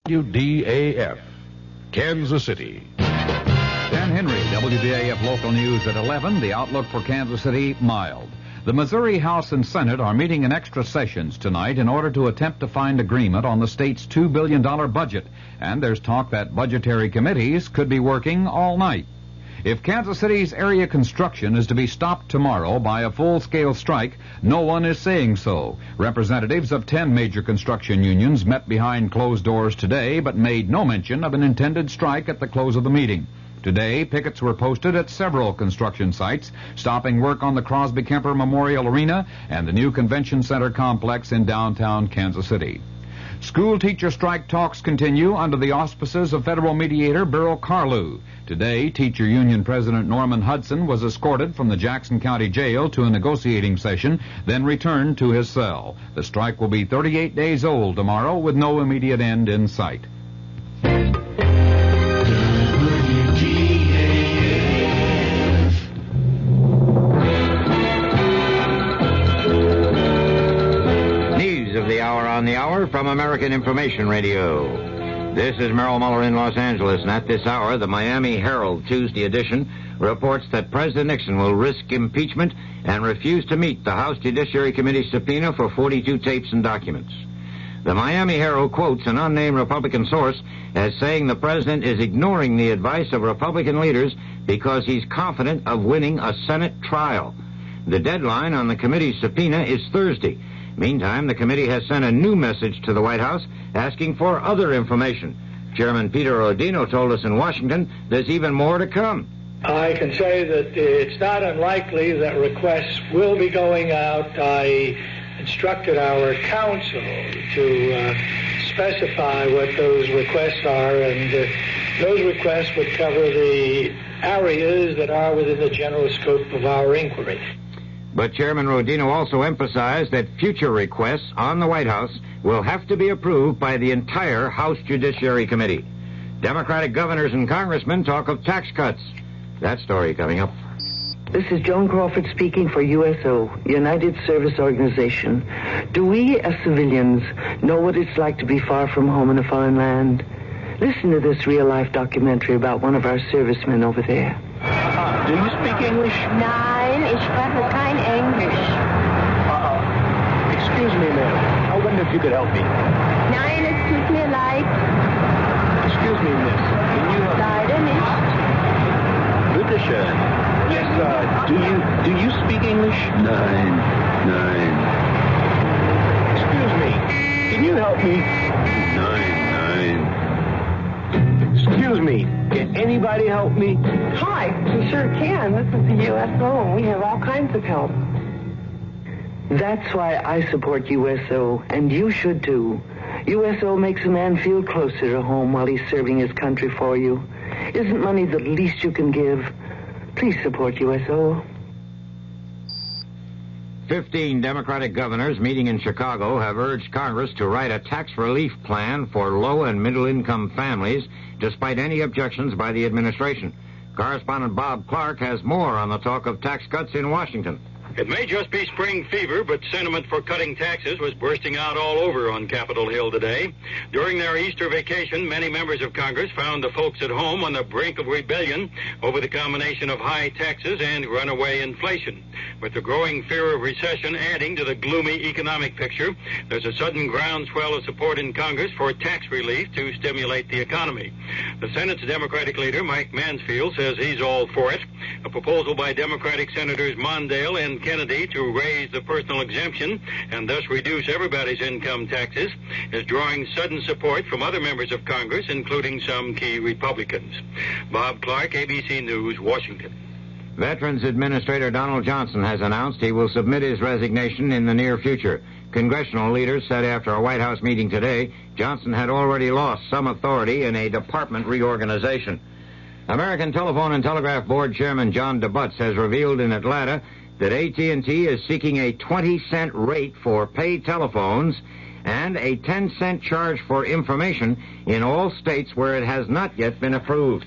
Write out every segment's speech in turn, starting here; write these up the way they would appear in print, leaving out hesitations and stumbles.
WDAF, Kansas City. Dan Henry, WDAF Local News at 11. The outlook for Kansas City, mild. The Missouri House and Senate are meeting in extra sessions tonight in order to attempt to find agreement on the state's $2 billion budget. And there's talk that budgetary committees could be working all night. If Kansas City's area construction is to be stopped tomorrow by a full-scale strike, no one is saying so. Representatives of 10 major construction unions met behind closed doors today, but made no mention of an intended strike at the close of the meeting. Today, pickets were posted at several construction sites, stopping work on the Crosby-Kemper Memorial Arena and the new Convention Center complex in downtown Kansas City. School teacher strike talks continue under the auspices of federal mediator Beryl Carlew. Today, teacher union president Norman Hudson was escorted from the Jackson County Jail to a negotiating session, then returned to his cell. The strike will be 38 days old tomorrow with no immediate end in sight. On the hour from American Information Radio. This is Merrill Muller in Los Angeles, and at this hour, the Miami Herald Tuesday edition reports that President Nixon will risk impeachment and refuse to meet the House Judiciary Committee subpoena for 42 tapes and documents. The Miami Herald quotes an unnamed Republican source as saying the president is ignoring the advice of Republican leaders because he's confident of winning a Senate trial. The deadline on the committee's subpoena is Thursday. Meantime, the committee has sent a new message to the White House asking for other information. Chairman Peter Rodino told us in Washington there's even more to come. I can say that it's not unlikely that requests will be going out. I instructed our counsel to specify what those requests are, and those requests would cover the areas that are within the general scope of our inquiry. But Chairman Rodino also emphasized that future requests on the White House will have to be approved by the entire House Judiciary Committee. Democratic governors and congressmen talk of tax cuts. That story coming up. This is Joan Crawford speaking for USO, United Service Organization. Do we, as civilians, know what it's like to be far from home in a foreign land? Listen to this real-life documentary about one of our servicemen over there. Do you speak English? Nein, ich spreche kein Englisch. Excuse me, ma'am. I wonder if you could help me. Nein, es tut mir leid. Excuse me, miss. Can you help me? Leider nicht. Bitte schön. Yes, do you speak English? Nein. Excuse me. Can you help me? Nein. Excuse me. Can anybody help me? Hi, we sure can. This is the USO, and we have all kinds of help. That's why I support USO, and you should too. USO makes a man feel closer to home while he's serving his country for you. Isn't money the least you can give? Please support USO. 15 Democratic governors meeting in Chicago have urged Congress to write a tax relief plan for low and middle-income families, despite any objections by the administration. Correspondent Bob Clark has more on the talk of tax cuts in Washington. It may just be spring fever, but sentiment for cutting taxes was bursting out all over on Capitol Hill today. During their Easter vacation, many members of Congress found the folks at home on the brink of rebellion over the combination of high taxes and runaway inflation. With the growing fear of recession adding to the gloomy economic picture, there's a sudden groundswell of support in Congress for tax relief to stimulate the economy. The Senate's Democratic leader, Mike Mansfield, says he's all for it. A proposal by Democratic Senators Mondale and Kennedy to raise the personal exemption and thus reduce everybody's income taxes is drawing sudden support from other members of Congress, including some key Republicans. Bob Clark, ABC News, Washington. Veterans Administrator Donald Johnson has announced he will submit his resignation in the near future. Congressional leaders said after a White House meeting today, Johnson had already lost some authority in a department reorganization. American Telephone and Telegraph Board Chairman John DeButz has revealed in Atlanta that AT&T is seeking a 20-cent rate for paid telephones and a 10-cent charge for information in all states where it has not yet been approved.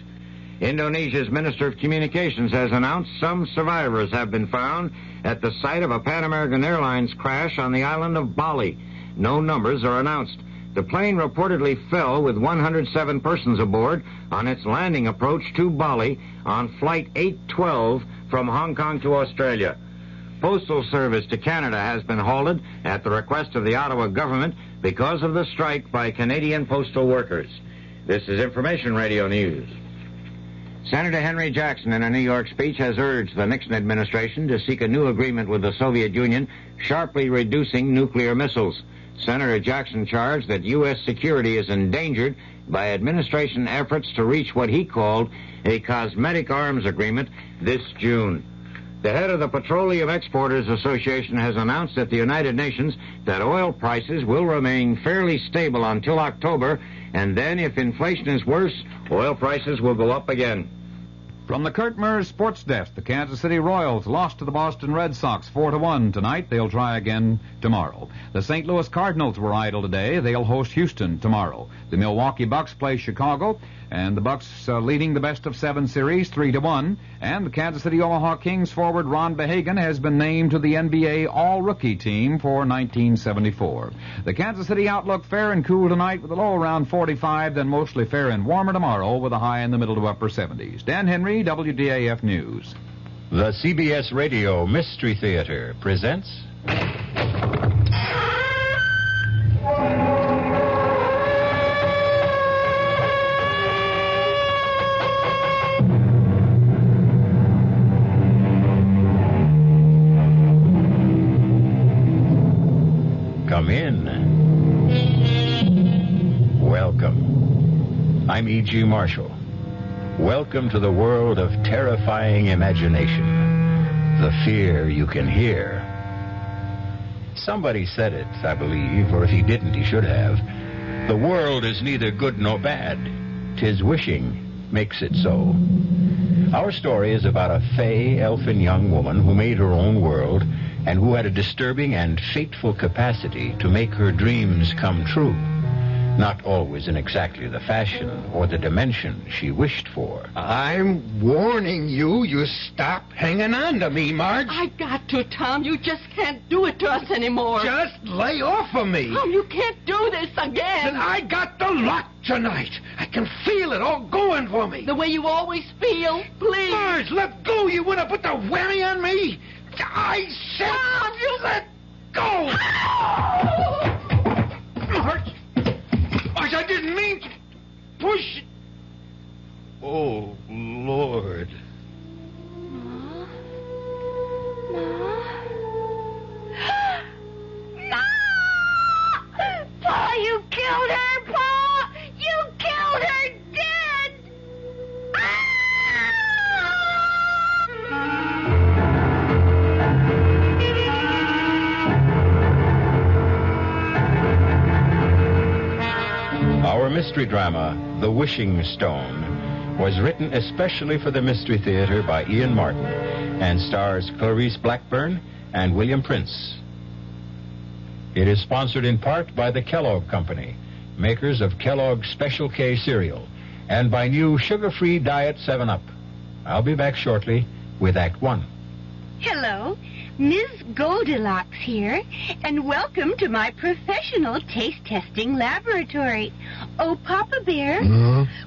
Indonesia's Minister of Communications has announced some survivors have been found at the site of a Pan American Airlines crash on the island of Bali. No numbers are announced. The plane reportedly fell with 107 persons aboard on its landing approach to Bali on Flight 812 from Hong Kong to Australia. Postal service to Canada has been halted at the request of the Ottawa government because of the strike by Canadian postal workers. This is Information Radio News. Senator Henry Jackson, in a New York speech, has urged the Nixon administration to seek a new agreement with the Soviet Union, sharply reducing nuclear missiles. Senator Jackson charged that U.S. security is endangered by administration efforts to reach what he called a cosmetic arms agreement this June. The head of the Petroleum Exporters Association has announced at the United Nations that oil prices will remain fairly stable until October, and then if inflation is worse, oil prices will go up again. From the Kurt Murs Sports Desk, the Kansas City Royals lost to the Boston Red Sox 4-1 tonight. They'll try again tomorrow. The St. Louis Cardinals were idle today. They'll host Houston tomorrow. The Milwaukee Bucks play Chicago, and the Bucks leading the best-of-7 series 3-1. And the Kansas City Omaha Kings forward Ron Behagen has been named to the NBA All-Rookie team for 1974. The Kansas City outlook: fair and cool tonight with a low around 45, then mostly fair and warmer tomorrow with a high in the middle to upper 70s. Dan Henry, WDAF News. The CBS Radio Mystery Theater presents... Come in. Welcome. I'm E.G. Marshall. Welcome to the world of terrifying imagination. The fear you can hear. Somebody said it, I believe, or if he didn't, he should have. The world is neither good nor bad. 'Tis wishing makes it so. Our story is about a fey, elfin young woman who made her own world and who had a disturbing and fateful capacity to make her dreams come true. Not always in exactly the fashion or the dimension she wished for. I'm warning you, stop hanging on to me, Marge. I got to, Tom. You just can't do it to us anymore. Just lay off of me. Tom, you can't do this again. And I got the lot tonight. I can feel it all going for me. The way you always feel. Please. Marge, let go. You want to put the whammy on me? I said Tom, you... let go. Marge, I didn't mean to push. Oh, Lord. Ma! Pa, you killed her, Pa! You killed her dead! Our mystery drama, The Wishing Stone, was written especially for the Mystery Theater by Ian Martin and stars Clarice Blackburn and William Prince. It is sponsored in part by the Kellogg Company, makers of Kellogg's Special K cereal, and by new sugar-free Diet 7-Up. I'll be back shortly with Act 1. Hello, Ms. Goldilocks here, and welcome to my professional taste testing laboratory. Oh, Papa Bear,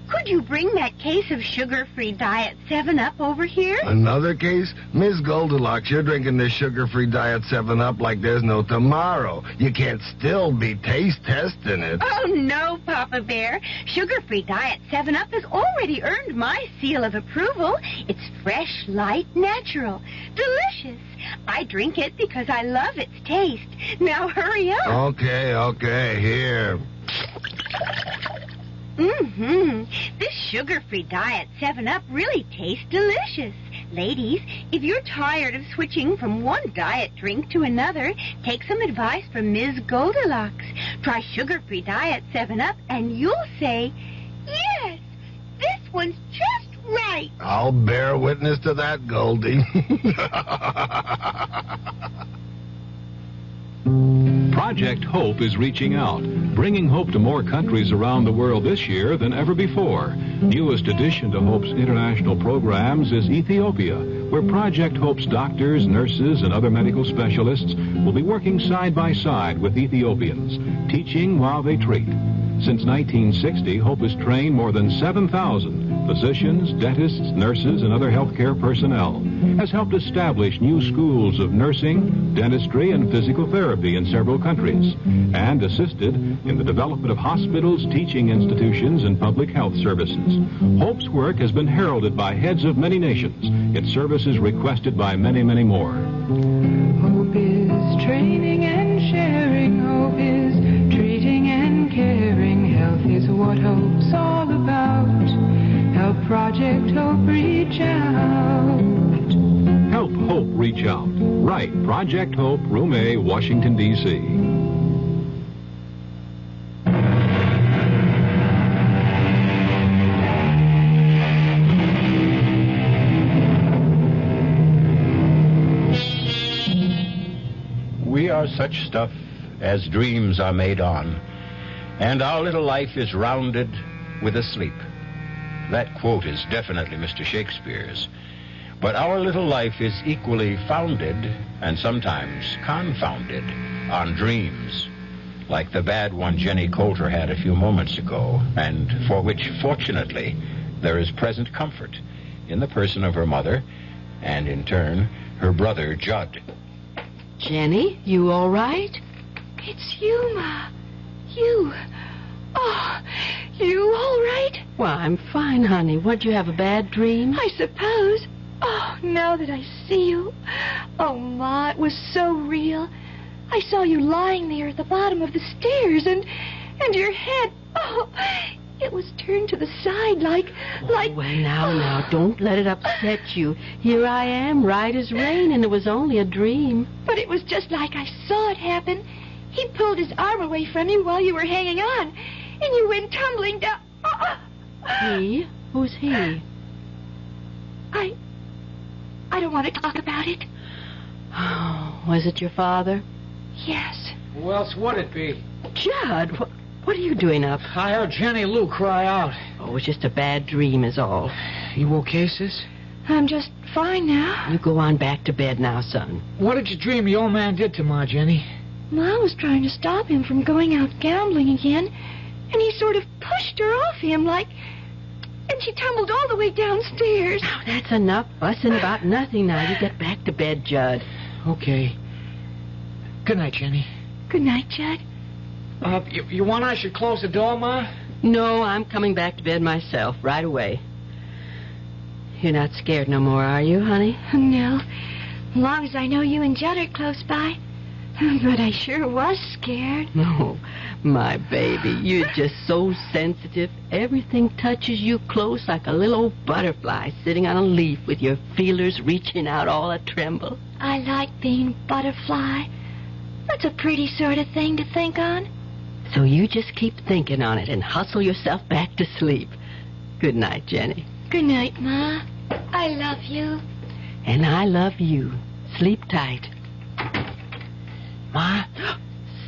could you bring that case of sugar-free Diet 7-Up over here? Another case? Miss Goldilocks, you're drinking this sugar-free Diet 7-Up like there's no tomorrow. You can't still be taste testing it. Oh, no, Papa Bear. Sugar-free Diet 7-Up has already earned my seal of approval. It's fresh, light, natural, delicious. I drink it because I love its taste. Now hurry up. Okay, here. This sugar-free Diet 7-Up really tastes delicious. Ladies, if you're tired of switching from one diet drink to another, take some advice from Ms. Goldilocks. Try sugar-free Diet 7-Up and you'll say, yes, this one's just right. I'll bear witness to that, Goldie. Project Hope is reaching out, bringing hope to more countries around the world this year than ever before. Newest addition to Hope's international programs is Ethiopia, where Project Hope's doctors, nurses, and other medical specialists will be working side by side with Ethiopians, teaching while they treat. Since 1960, Hope has trained more than 7,000 physicians, dentists, nurses, and other healthcare personnel, has helped establish new schools of nursing, dentistry, and physical therapy in several countries, and assisted in the development of hospitals, teaching institutions, and public health services. Hope's work has been heralded by heads of many nations, its services requested by many, many more. Hope is training and sharing. Hope is treating and caring. Health is what Hope's all about. Help Project Hope reach out. Help Hope reach out. Right, Project Hope, Room A, Washington, D.C. We are such stuff as dreams are made on, and our little life is rounded with a sleep. That quote is definitely Mr. Shakespeare's. But our little life is equally founded, and sometimes confounded, on dreams, like the bad one Jenny Coulter had a few moments ago, and for which, fortunately, there is present comfort in the person of her mother, and in turn, her brother, Judd. Jenny, you all right? It's you, Ma. You. Oh, you all right? Well, I'm fine, honey. What'd you have, a bad dream? I suppose. Oh, now that I see you. Oh, Ma, it was so real. I saw you lying there at the bottom of the stairs, and your head, oh, it was turned to the side like... Well, now, don't let it upset you. Here I am, right as rain, and it was only a dream. But it was just like I saw it happen. He pulled his arm away from you while you were hanging on, and you went tumbling down. He? Who's he? I don't want to talk about it. Oh, was it your father? Yes. Who else would it be? Judd, what are you doing up? I heard Jenny Lou cry out. Oh, it was just a bad dream is all. You okay, sis? I'm just fine now. You go on back to bed now, son. What did you dream the old man did to Ma, Jenny? Ma was trying to stop him from going out gambling again, and he sort of pushed her off him and she tumbled all the way downstairs. Now, that's enough fussing about nothing now. You get back to bed, Judd. Okay. Good night, Jenny. Good night, Judd. You want I should close the door, Ma? No, I'm coming back to bed myself right away. You're not scared no more, are you, honey? No. As long as I know you and Judd are close by. But I sure was scared. Oh, my baby, you're just so sensitive. Everything touches you close like a little old butterfly sitting on a leaf with your feelers reaching out all a-tremble. I like being butterfly. That's a pretty sort of thing to think on. So you just keep thinking on it and hustle yourself back to sleep. Good night, Jenny. Good night, Ma. I love you. And I love you. Sleep tight. Ma?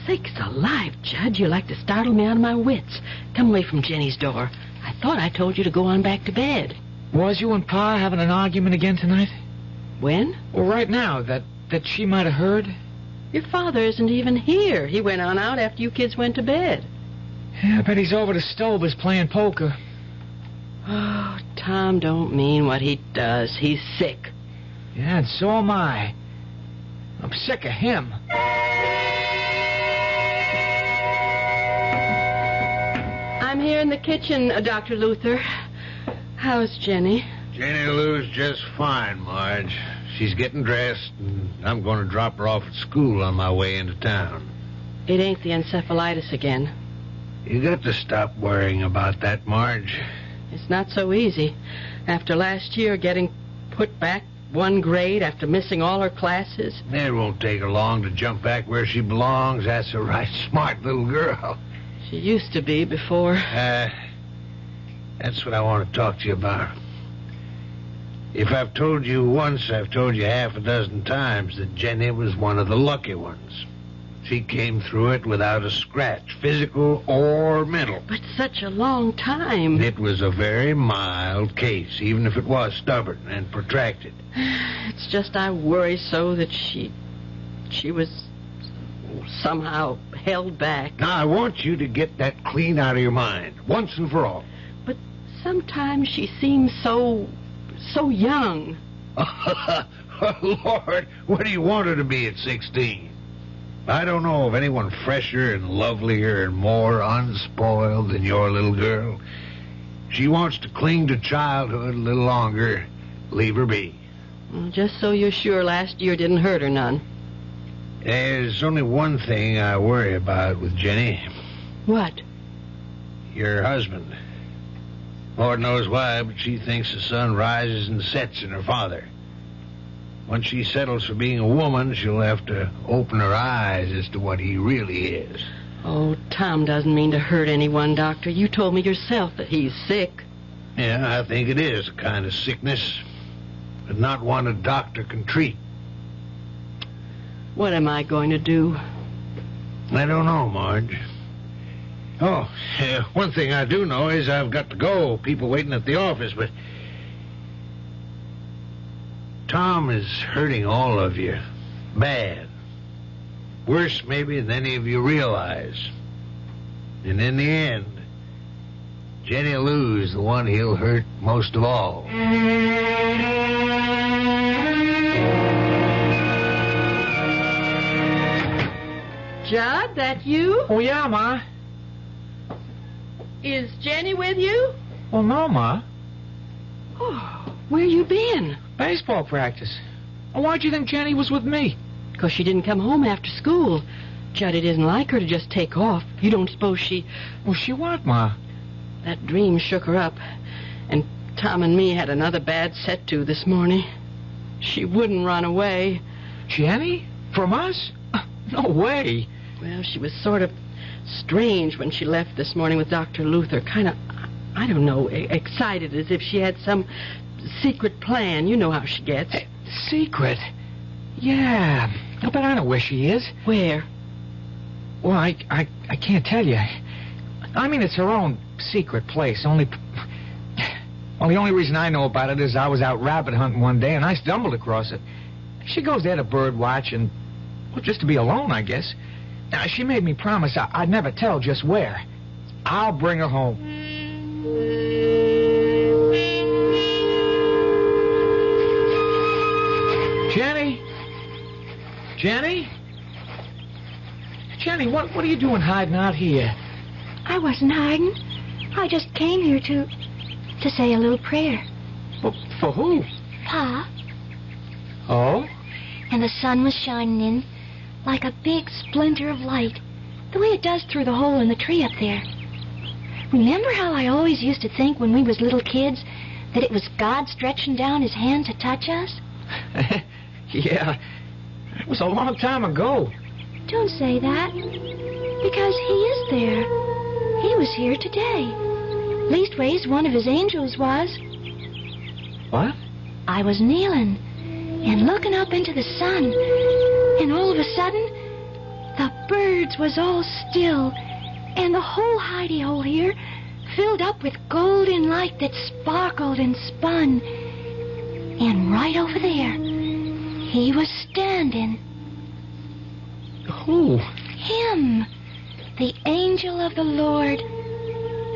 Sakes alive, Judd. You like to startle me out of my wits. Come away from Jenny's door. I thought I told you to go on back to bed. Was you and Pa having an argument again tonight? When? Well, right now, that she might have heard. Your father isn't even here. He went on out after you kids went to bed. Yeah, I bet he's over to Stover's playing poker. Oh, Tom don't mean what he does. He's sick. Yeah, and so am I. I'm sick of him. I'm here in the kitchen, Dr. Luther. How's Jenny? Jenny Lou's just fine, Marge. She's getting dressed, and I'm going to drop her off at school on my way into town. It ain't the encephalitis again. You got to stop worrying about that, Marge. It's not so easy. After last year getting put back one grade after missing all her classes. It won't take her long to jump back where she belongs. That's a right smart little girl. She used to be before. That's what I want to talk to you about. If I've told you once, I've told you half a dozen times that Jenny was one of the lucky ones. She came through it without a scratch, physical or mental. But such a long time. It was a very mild case, even if it was stubborn and protracted. It's just I worry so that she was... somehow held back. Now, I want you to get that clean out of your mind, once and for all. But sometimes she seems so young. Lord, what do you want her to be at 16? I don't know of anyone fresher and lovelier and more unspoiled than your little girl. She wants to cling to childhood a little longer. Leave her be. Well, just so you're sure last year didn't hurt her none. There's only one thing I worry about with Jenny. What? Your husband. Lord knows why, but she thinks the sun rises and sets in her father. When she settles for being a woman, she'll have to open her eyes as to what he really is. Oh, Tom doesn't mean to hurt anyone, Doctor. You told me yourself that he's sick. Yeah, I think it is a kind of sickness, but not one a doctor can treat. What am I going to do? I don't know, Marge. Oh, one thing I do know is I've got to go. People waiting at the office, but Tom is hurting all of you. Bad. Worse, maybe, than any of you realize. And in the end, Jenny Lou's the one he'll hurt most of all. Judd, that you? Oh, yeah, Ma. Is Jenny with you? Well, no, Ma. Oh, where you been? Baseball practice. Well, why'd you think Jenny was with me? Because she didn't come home after school. Judd, it isn't like her to just take off. You don't suppose she... Well, she what, Ma? That dream shook her up. And Tom and me had another bad set to this morning. She wouldn't run away. Jenny? From us? No way. Well, she was sort of strange when she left this morning with Dr. Luther. Kind of, I don't know, excited as if she had some secret plan. You know how she gets. Secret? Yeah. But I know where she is. Where? Well, I can't tell you. I mean, it's her own secret place. Well, the only reason I know about it is I was out rabbit hunting one day and I stumbled across it. She goes there to bird watch and, well, just to be alone, I guess. Now, she made me promise I'd never tell just where. I'll bring her home. Jenny? Jenny? Jenny, what are you doing hiding out here? I wasn't hiding. I just came here to say a little prayer. Well, for who? Pa. Oh? And the sun was shining in like a big splinter of light, the way it does through the hole in the tree up there. Remember how I always used to think when we was little kids that it was God stretching down his hand to touch us? Yeah, it was a long time ago. Don't say that, because he is there. He was here today. Leastways, one of his angels was. What? I was kneeling and looking up into the sun, and all of a sudden, the birds was all still, and the whole hidey-hole here filled up with golden light that sparkled and spun. And right over there, he was standing. Who? Him, the angel of the Lord.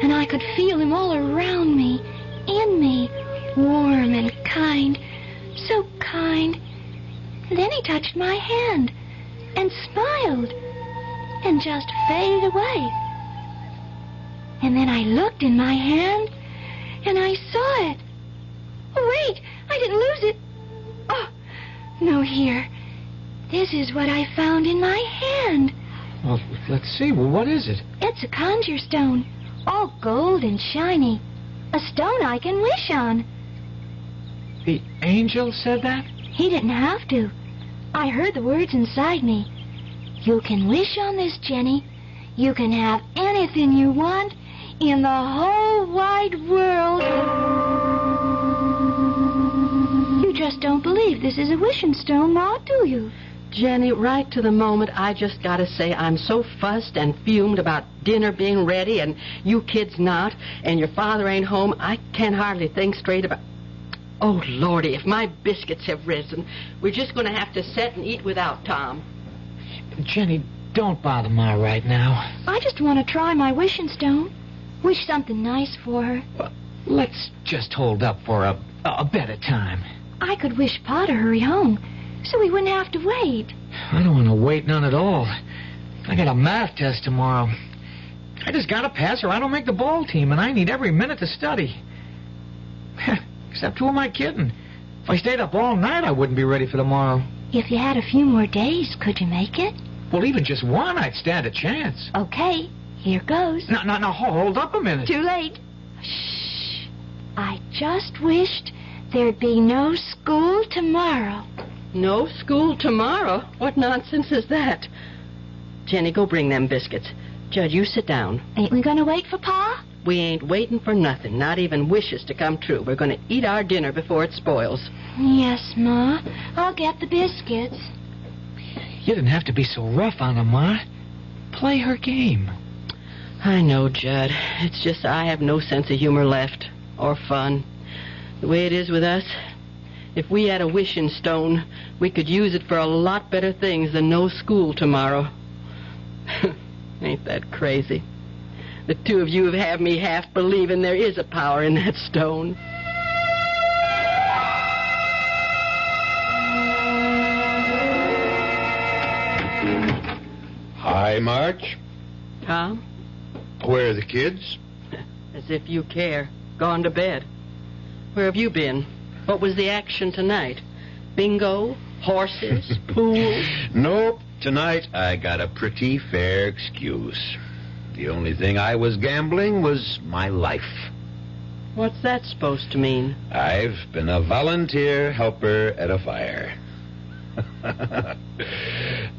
And I could feel him all around me, in me, warm and kind, so kind. Then he touched my hand and smiled and just faded away. And then I looked in my hand and I saw it. Oh, wait, I didn't lose it. Oh, no, here. This is what I found in my hand. Well, let's see. Well, what is it? It's a conjure stone, all gold and shiny. A stone I can wish on. The angel said that? He didn't have to. I heard the words inside me. You can wish on this, Jenny. You can have anything you want in the whole wide world. You just don't believe this is a wishing stone, Ma, do you? Jenny, right to the moment, I just got to say I'm so fussed and fumed about dinner being ready and you kids not, and your father ain't home, I can't hardly think straight about... Oh, Lordy, if my biscuits have risen, we're just going to have to sit and eat without Tom. Jenny, don't bother Ma right now. I just want to try my wishing stone. Wish something nice for her. Well, let's just hold up for a better time. I could wish Pa to hurry home, so we wouldn't have to wait. I don't want to wait none at all. I got a math test tomorrow. I just got to pass or I don't make the ball team, and I need every minute to study. Except who am I kidding? If I stayed up all night, I wouldn't be ready for tomorrow. If you had a few more days, could you make it? Well, even just one, I'd stand a chance. Okay, here goes. No, hold up a minute. Too late. Shh. I just wished there'd be no school tomorrow. No school tomorrow? What nonsense is that? Jenny, go bring them biscuits. Judd, you sit down. Ain't we gonna wait for Pa? We ain't waiting for nothing, not even wishes to come true. We're going to eat our dinner before it spoils. Yes, Ma. I'll get the biscuits. You didn't have to be so rough on her, Ma. Play her game. I know, Judd. It's just I have no sense of humor left. Or fun. The way it is with us, if we had a wishing stone, we could use it for a lot better things than no school tomorrow. Ain't that crazy? The two of you have had me half believing there is a power in that stone. Hi, March. Tom? Where are the kids? As if you care. Gone to bed. Where have you been? What was the action tonight? Bingo? Horses? Pool? Nope. Tonight I got a pretty fair excuse. The only thing I was gambling was my life. What's that supposed to mean? I've been a volunteer helper at a fire.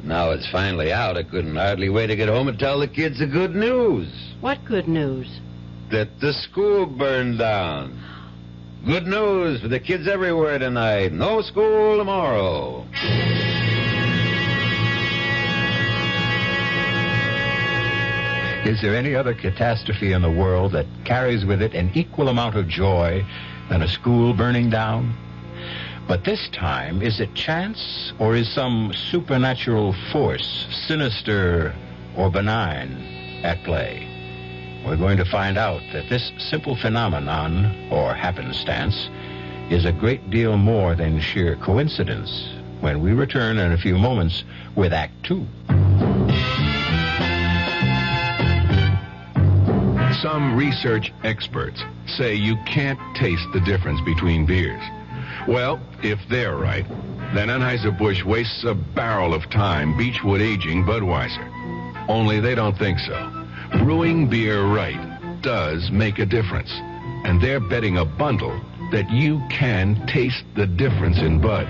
Now it's finally out. I couldn't hardly wait to get home and tell the kids the good news. What good news? That the school burned down. Good news for the kids everywhere tonight. No school tomorrow. Is there any other catastrophe in the world that carries with it an equal amount of joy than a school burning down? But this time, is it chance or is some supernatural force, sinister or benign, at play? We're going to find out that this simple phenomenon, or happenstance, is a great deal more than sheer coincidence when we return in a few moments with Act 2. Some research experts say you can't taste the difference between beers. Well, if they're right, then Anheuser-Busch wastes a barrel of time Beechwood aging Budweiser. Only they don't think so. Brewing beer right does make a difference. And they're betting a bundle that you can taste the difference in Bud.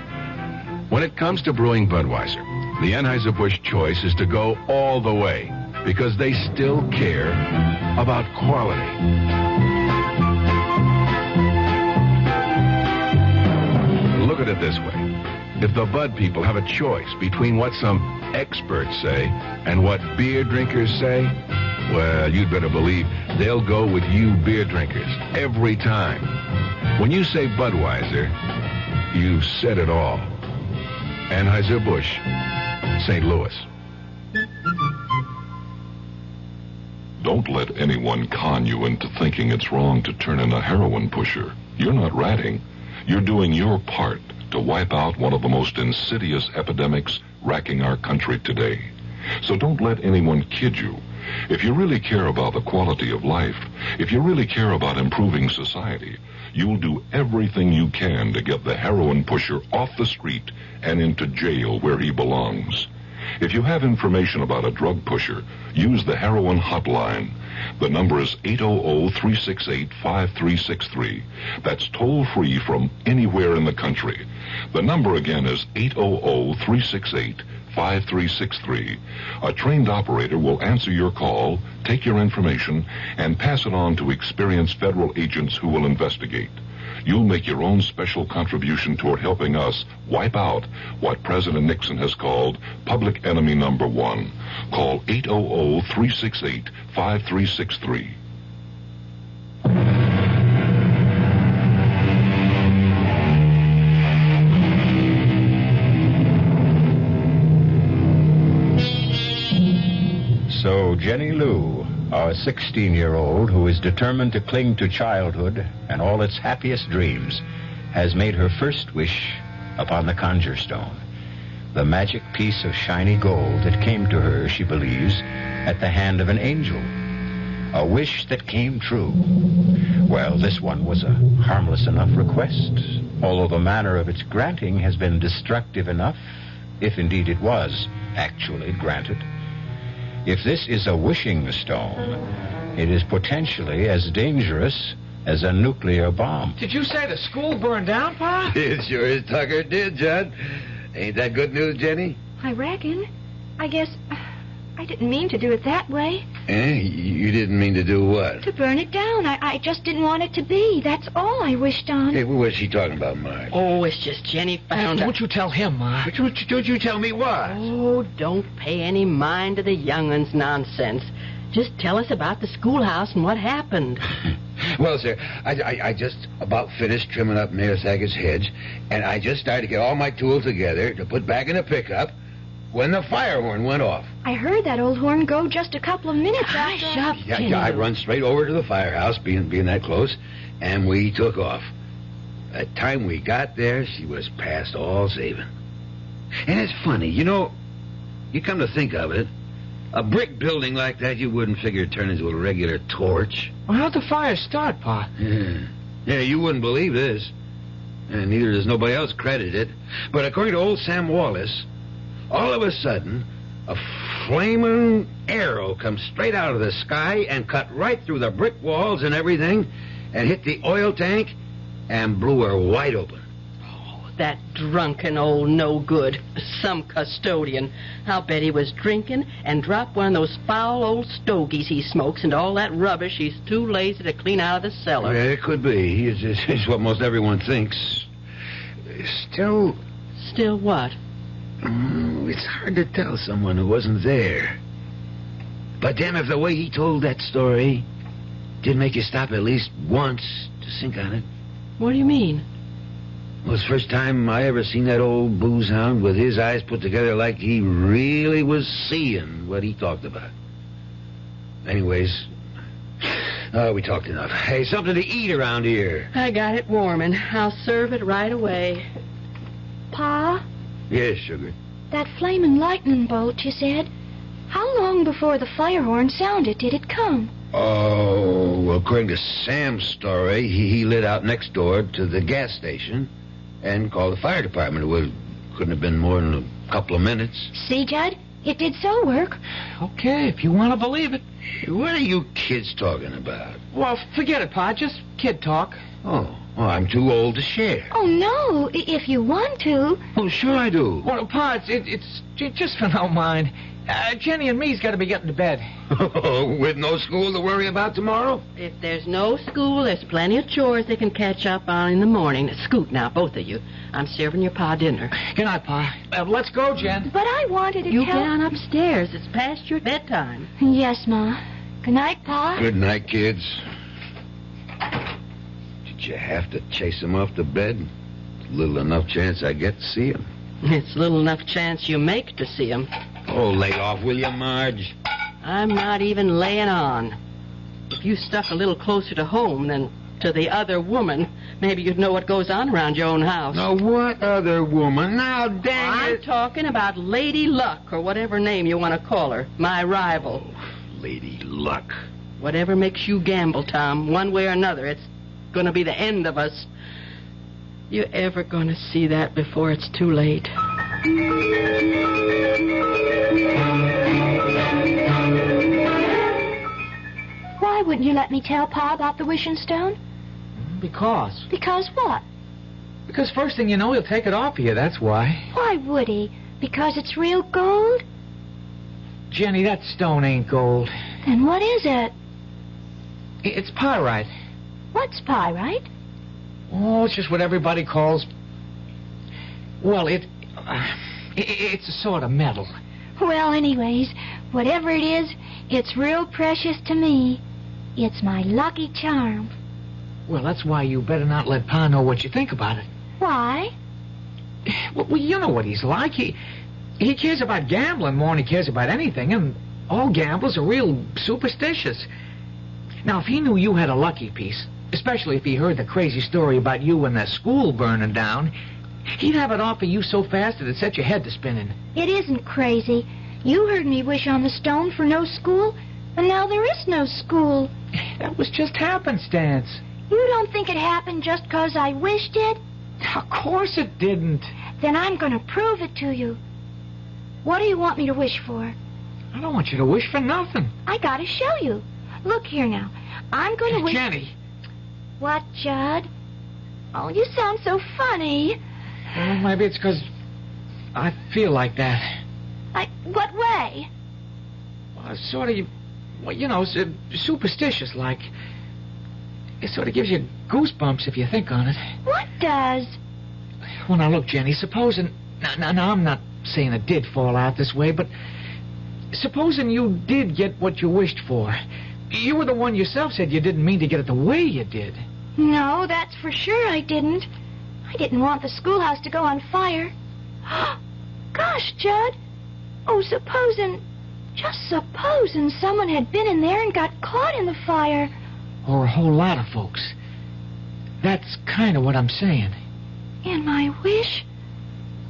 When it comes to brewing Budweiser, the Anheuser-Busch choice is to go all the way because they still care about quality. Look at it this way. If the Bud people have a choice between what some experts say and what beer drinkers say, well, you'd better believe they'll go with you beer drinkers every time. When you say Budweiser, you've said it all. Anheuser-Busch, St. Louis. Don't let anyone con you into thinking it's wrong to turn in a heroin pusher. You're not ratting. You're doing your part to wipe out one of the most insidious epidemics racking our country today. So don't let anyone kid you. If you really care about the quality of life, if you really care about improving society, you'll do everything you can to get the heroin pusher off the street and into jail where he belongs. If you have information about a drug pusher, use the heroin hotline. The number is 800-368-5363. That's toll-free from anywhere in the country. The number again is 800-368-5363. A trained operator will answer your call, take your information, and pass it on to experienced federal agents who will investigate. You'll make your own special contribution toward helping us wipe out what President Nixon has called public enemy number one. Call 800-368-5363. Jenny Lou, our 16-year-old who is determined to cling to childhood and all its happiest dreams, has made her first wish upon the conjure stone, the magic piece of shiny gold that came to her, she believes, at the hand of an angel. A wish that came true. Well, this one was a harmless enough request, although the manner of its granting has been destructive enough, if indeed it was actually granted. If this is a wishing stone, it is potentially as dangerous as a nuclear bomb. Did you say the school burned down, Pa? It sure is, Tucker. It did, Judd. Ain't that good news, Jenny? I reckon. I guess I didn't mean to do it that way. You didn't mean to do what? To burn it down. I just didn't want it to be. That's all I wished on. Hey, what was she talking about, Marge? Oh, it's just Jenny found out. Don't you tell him, Ma. Don't you tell me what? Oh, don't pay any mind to the young'un's nonsense. Just tell us about the schoolhouse and what happened. Well, sir, I just about finished trimming up Mayor Sackett's hedge, and I just started to get all my tools together to put back in the pickup when the fire horn went off. I heard that old horn go just a couple of minutes after. Hush up, Jenny. Yeah, I run straight over to the firehouse, being that close, and we took off. By the time we got there, she was past all saving. And it's funny, you come to think of it, a brick building like that you wouldn't figure it'd turn into a regular torch. Well, how'd the fire start, Pa? Yeah, you wouldn't believe this. And neither does nobody else credit it. But according to old Sam Wallace, all of a sudden, a flaming arrow comes straight out of the sky and cut right through the brick walls and everything and hit the oil tank and blew her wide open. Oh, that drunken old no-good. Some custodian. I'll bet he was drinking and dropped one of those foul old stogies he smokes into all that rubbish he's too lazy to clean out of the cellar. Yeah, it could be. It's what most everyone thinks. Still... Still what? It's hard to tell someone who wasn't there. But damn if the way he told that story did make you stop at least once to think on it. What do you mean? Well, it's the first time I ever seen that old booze hound with his eyes put together like he really was seeing what he talked about. Anyways, we talked enough. Hey, something to eat around here. I got it warming. I'll serve it right away. Pa? Yes, sugar. That flaming lightning bolt, you said. How long before the fire horn sounded did it come? Oh, well, according to Sam's story, he lit out next door to the gas station and called the fire department. It couldn't have been more than a couple of minutes. See, Judd? It did so work. Okay, if you want to believe it. What are you kids talking about? Well, forget it, Pa. Just kid talk. Oh, I'm too old to share. Oh, no. If you want to. Oh, sure I do. Well, Pa, it's just for no mind. Jenny and me's got to be getting to bed. With no school to worry about tomorrow? If there's no school, there's plenty of chores they can catch up on in the morning. Scoot now, both of you. I'm serving your Pa dinner. Good night, Pa. Let's go, Jen. But I wanted to You tell... get on upstairs. It's past your bedtime. Yes, Ma. Good night, Pa. Good night, kids. Did you have to chase him off to bed? Little enough chance I get to see him. It's little enough chance you make to see him. Oh, lay off, will you, Marge? I'm not even laying on. If you stuck a little closer to home than to the other woman, maybe you'd know what goes on around your own house. Now, what other woman? Now, dang I'm it. talking about Lady Luck, or whatever name you want to call her. My rival. Lady Luck. Whatever makes you gamble, Tom, one way or another, it's going to be the end of us. You ever going to see that before it's too late? Why wouldn't you let me tell Pa about the wishing stone? Because? Because what? Because first thing you know, he'll take it off of you, that's why. Why would he? Because it's real gold? Jenny, that stone ain't gold. Then what is it? It's pyrite. What's pyrite? Oh, it's just what everybody calls... Well, it's a sort of metal. Well, anyways, whatever it is, it's real precious to me. It's my lucky charm. Well, that's why you better not let Pa know what you think about it. Why? Well, you know what he's like. He cares about gambling more than he cares about anything, and All gamblers are real superstitious. Now, if he knew you had a lucky piece, especially if he heard the crazy story about you and the school burning down, he'd have it off of you so fast that it'd set your head to spinning. It isn't crazy. You heard me wish on the stone for no school, and now there is no school. That was just happenstance. You don't think it happened just 'cause I wished it? Of course it didn't. Then I'm going to prove it to you. What do you want me to wish for? I don't want you to wish for nothing. I got to show you. Look here now. I'm going to wish... Jenny. What, Judd? Oh, you sound so funny. Well, maybe it's 'cause I feel like that. What way? Well, sort of, well, you know, superstitious like. It sort of gives you goosebumps if you think on it. What does? Well, now, look, Jenny, supposing... Now, I'm not saying it did fall out this way, but supposing you did get what you wished for. You were the one yourself said you didn't mean to get it the way you did. No, that's for sure I didn't. I didn't want the schoolhouse to go on fire. Gosh, Judd. Oh, just supposing someone had been in there and got caught in the fire. Or a whole lot of folks. That's kind of what I'm saying. And my wish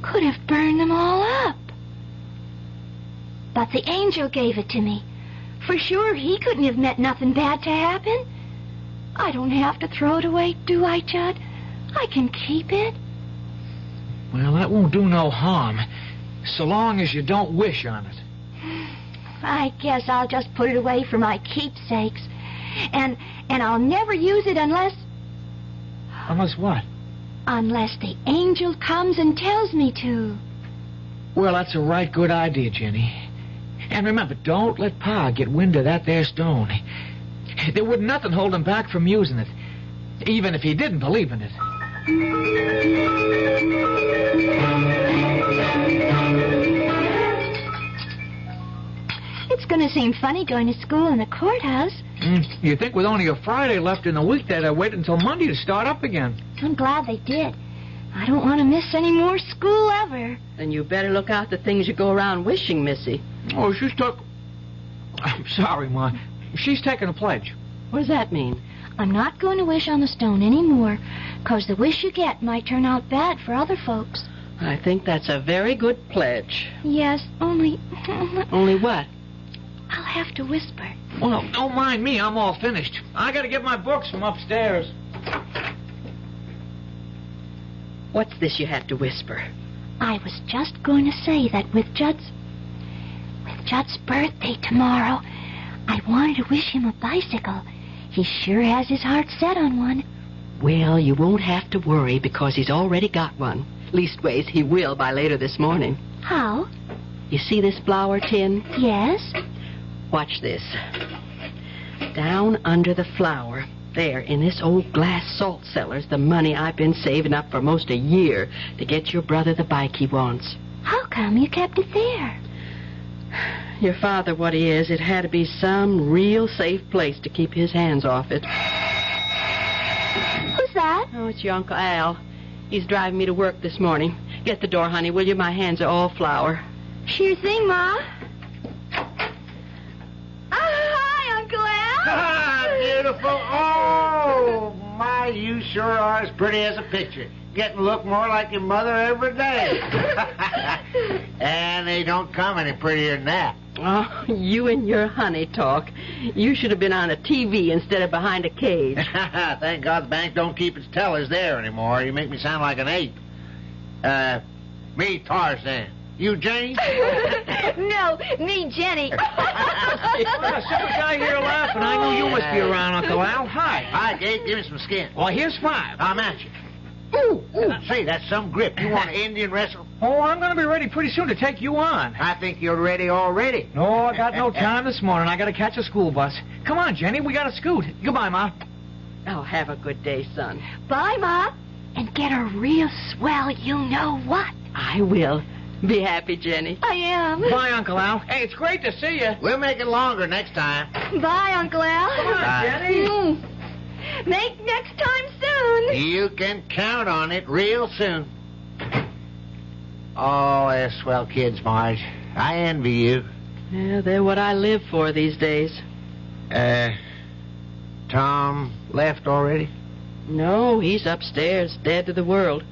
could have burned them all up. But the angel gave it to me. For sure, he couldn't have meant nothing bad to happen. I don't have to throw it away, do I, Judd? I can keep it. Well, that won't do no harm, so long as you don't wish on it. I guess I'll just put it away for my keepsakes. And I'll never use it unless... Unless what? Unless the angel comes and tells me to. Well, that's a right good idea, Jenny. And remember, don't let Pa get wind of that there stone. There would nothing hold him back from using it, even if he didn't believe in it. It's going to seem funny going to school in the courthouse. You think with only a Friday left in the week they'd wait until Monday to start up again. I'm glad they did. I don't want to miss any more school ever. Then you better look out the things you go around wishing, Missy. Oh, she's I'm sorry, Ma. She's taking a pledge. What does that mean? I'm not going to wish on the stone anymore, 'cause the wish you get might turn out bad for other folks. I think that's a very good pledge. Yes, only... Only what? I'll have to whisper. Well, don't mind me. I'm all finished. I got to get my books from upstairs. What's this you have to whisper? I was just going to say that with Judd's birthday tomorrow, I wanted to wish him a bicycle. He sure has his heart set on one. Well, you won't have to worry because he's already got one. Leastways, he will by later this morning. How? You see this flour tin? Yes. Watch this. Down under the flour, there in this old glass salt cellar's the money I've been saving up for most a year to get your brother the bike he wants. How come you kept it there? Your father, what he is, it had to be some real safe place to keep his hands off it. Who's that? Oh, it's your Uncle Al. He's driving me to work this morning. Get the door, honey, will you? My hands are all flour. Sure thing, Ma. Hi, Uncle Al. Ah, beautiful. Oh, my, you sure are as pretty as a picture. Getting to look more like your mother every day. And they don't come any prettier than that. Oh, you and your honey talk. You should have been on a TV instead of behind a cage. Thank God the bank don't keep its tellers there anymore. You make me sound like an ape. Me, Tarzan. You, Jane? No, me, Jenny. Well, I saw a guy here laughing. I knew you must be around, Uncle Al. Hi. Hi, Gabe. Give me some skin. Well, here's 5. I'm at you. Ooh. Say, that's some grip. You want to Indian wrestle? Oh, I'm going to be ready pretty soon to take you on. I think you're ready already. No, I got no time this morning. I got to catch a school bus. Come on, Jenny. We got to scoot. Goodbye, Ma. Oh, have a good day, son. Bye, Ma. And get a real swell you-know-what. I will. Be happy, Jenny. I am. Bye, Uncle Al. Hey, it's great to see you. We'll make it longer next time. Bye, Uncle Al. Come on, Bye. Jenny. Make next time soon. You can count on it real soon. Oh, they're swell kids, Marge. I envy you. Yeah, they're what I live for these days. Tom left already? No, he's upstairs, dead to the world.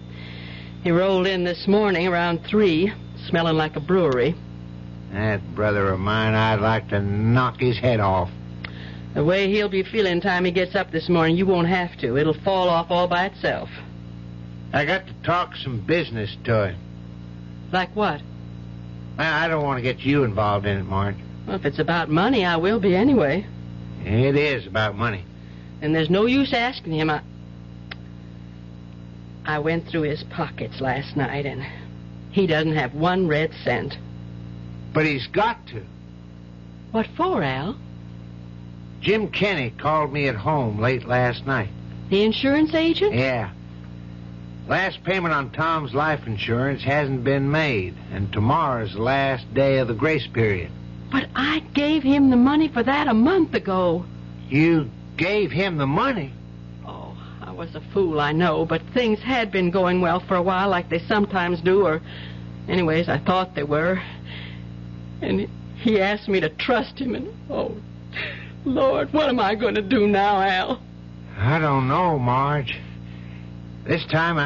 He rolled in this morning around 3, smelling like a brewery. That brother of mine, I'd like to knock his head off. The way he'll be feeling time he gets up this morning, you won't have to. It'll fall off all by itself. I got to talk some business to him. Like what? I don't want to get you involved in it, Marge. Well, if it's about money, I will be anyway. It is about money. And there's no use asking him. I went through his pockets last night, and he doesn't have 1 red cent. But he's got to. What for, Al? Jim Kenny called me at home late last night. The insurance agent? Yeah. Last payment on Tom's life insurance hasn't been made, and tomorrow's the last day of the grace period. But I gave him the money for that a month ago. You gave him the money? Oh, I was a fool, I know, but things had been going well for a while like they sometimes do, or anyways, I thought they were. And he asked me to trust him, and oh, Lord, what am I going to do now, Al? I don't know, Marge. This time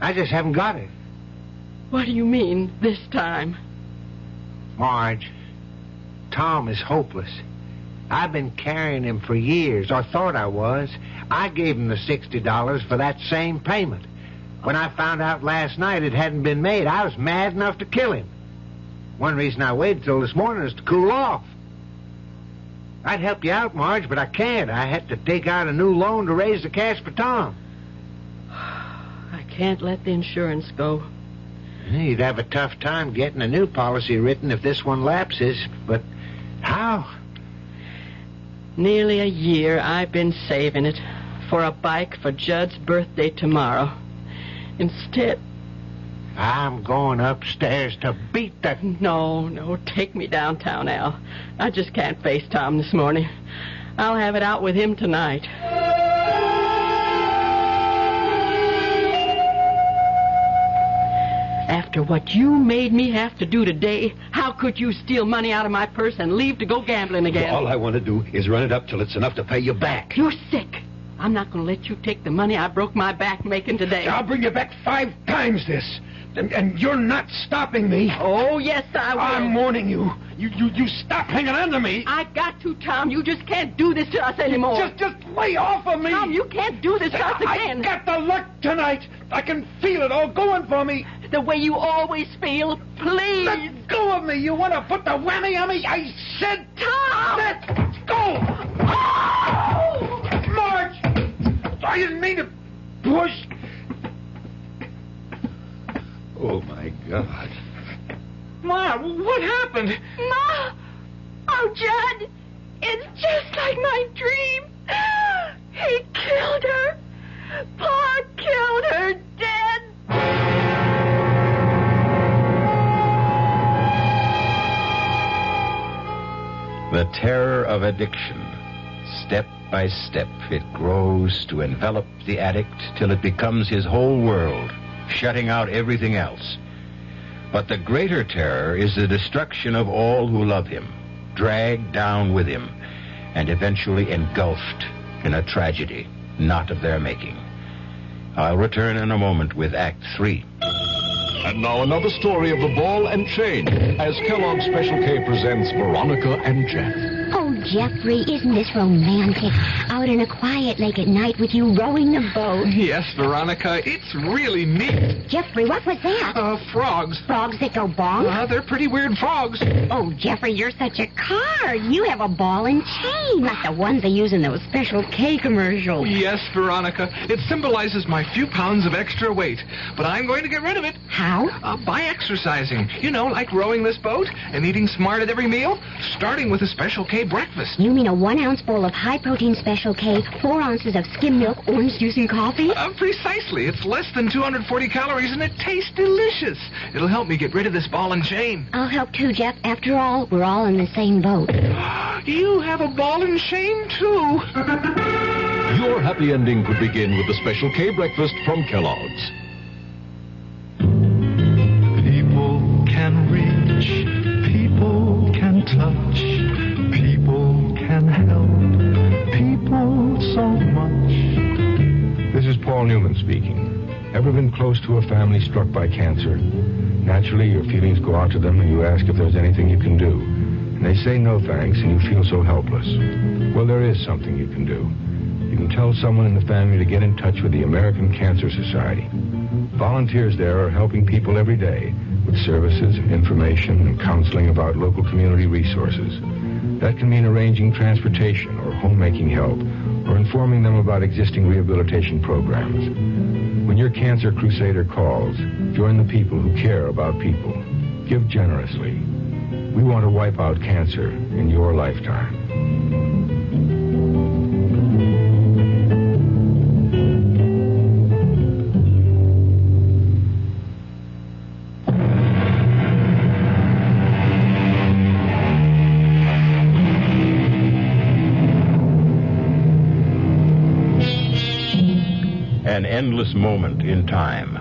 I just haven't got it. What do you mean, this time? Marge, Tom is hopeless. I've been carrying him for years, or thought I was. I gave him the $60 for that same payment. When I found out last night it hadn't been made, I was mad enough to kill him. One reason I waited till this morning is to cool off. I'd help you out, Marge, but I can't. I had to take out a new loan to raise the cash for Tom. I can't let the insurance go. You'd have a tough time getting a new policy written if this one lapses, but how? Nearly a year I've been saving it for a bike for Judd's birthday tomorrow. Instead... I'm going upstairs to beat the... No, take me downtown, Al. I just can't face Tom this morning. I'll have it out with him tonight. After what you made me have to do today, how could you steal money out of my purse and leave to go gambling again? Well, all I want to do is run it up till it's enough to pay you back. You're sick. I'm not going to let you take the money I broke my back making today. I'll bring you back 5 times this. And you're not stopping me. Oh, yes, I will. I'm warning you. You stop hanging on to me. I got to, Tom. You just can't do this to us anymore. Just lay off of me. Tom, you can't do this to us again. I got the luck tonight. I can feel it all going for me. The way you always feel. Please. Let go of me. You want to put the whammy on me? I said... Tom! Let go! Oh! Marge! I didn't mean to push... Oh, my God. Ma, what happened? Ma! Oh, Judd! It's just like my dream. He killed her. Pa killed her dead. The terror of addiction. Step by step, it grows to envelop the addict till it becomes his whole world, shutting out everything else. But the greater terror is the destruction of all who love him, dragged down with him, and eventually engulfed in a tragedy not of their making. I'll return in a moment with Act 3. And now another story of the ball and chain as Kellogg's Special K presents Veronica and Jeff. Oh, Jeffrey, isn't this romantic? Out in a quiet lake at night with you rowing the boat. Yes, Veronica, it's really neat. Jeffrey, what was that? Frogs. Frogs that go bonk? They're pretty weird frogs. Oh, Jeffrey, you're such a card. You have a ball and chain, like the ones they use in those Special K commercials. Yes, Veronica, it symbolizes my few pounds of extra weight. But I'm going to get rid of it. How? By exercising. You know, like rowing this boat and eating smart at every meal, starting with a Special K breakfast. You mean a 1-ounce bowl of high-protein Special K, 4 ounces of skim milk, orange juice, and coffee? Precisely. It's less than 240 calories, and it tastes delicious. It'll help me get rid of this ball and chain. I'll help too, Jeff. After all, we're all in the same boat. You have a ball and chain, too. Your happy ending could begin with the Special K breakfast from Kellogg's. People can reach people people so much. This is Paul Newman speaking. Ever been close to a family struck by cancer? Naturally, your feelings go out to them and you ask if there's anything you can do. And they say no thanks and you feel so helpless. Well, there is something you can do. You can tell someone in the family to get in touch with the American Cancer Society. Volunteers there are helping people every day with services, information, and counseling about local community resources. That can mean arranging transportation or homemaking help or informing them about existing rehabilitation programs. When your cancer crusader calls, join the people who care about people. Give generously. We want to wipe out cancer in your lifetime. An endless moment in time.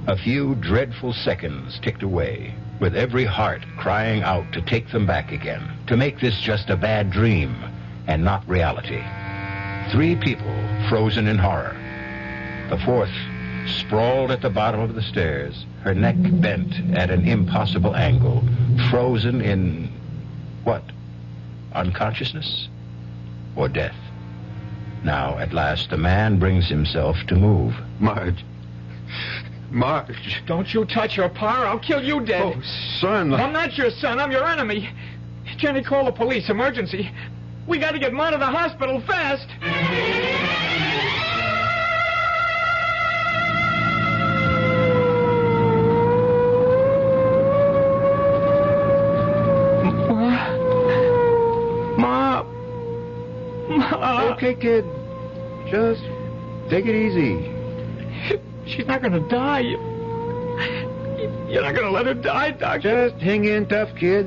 A few dreadful seconds ticked away, with every heart crying out to take them back again, to make this just a bad dream and not reality. 3 people frozen in horror. The 4th sprawled at the bottom of the stairs, her neck bent at an impossible angle, frozen in what? Unconsciousness or death? Now, at last, the man brings himself to move. Marge. Don't you touch her, Pa, or I'll kill you dead. Oh, son. I'm not your son. I'm your enemy. Jenny, call the police. Emergency. We got to get Ma to the hospital fast. Ma. Okay, kid. Just take it easy. She's not going to die. You're not going to let her die, Doctor. Just hang in tough, kid.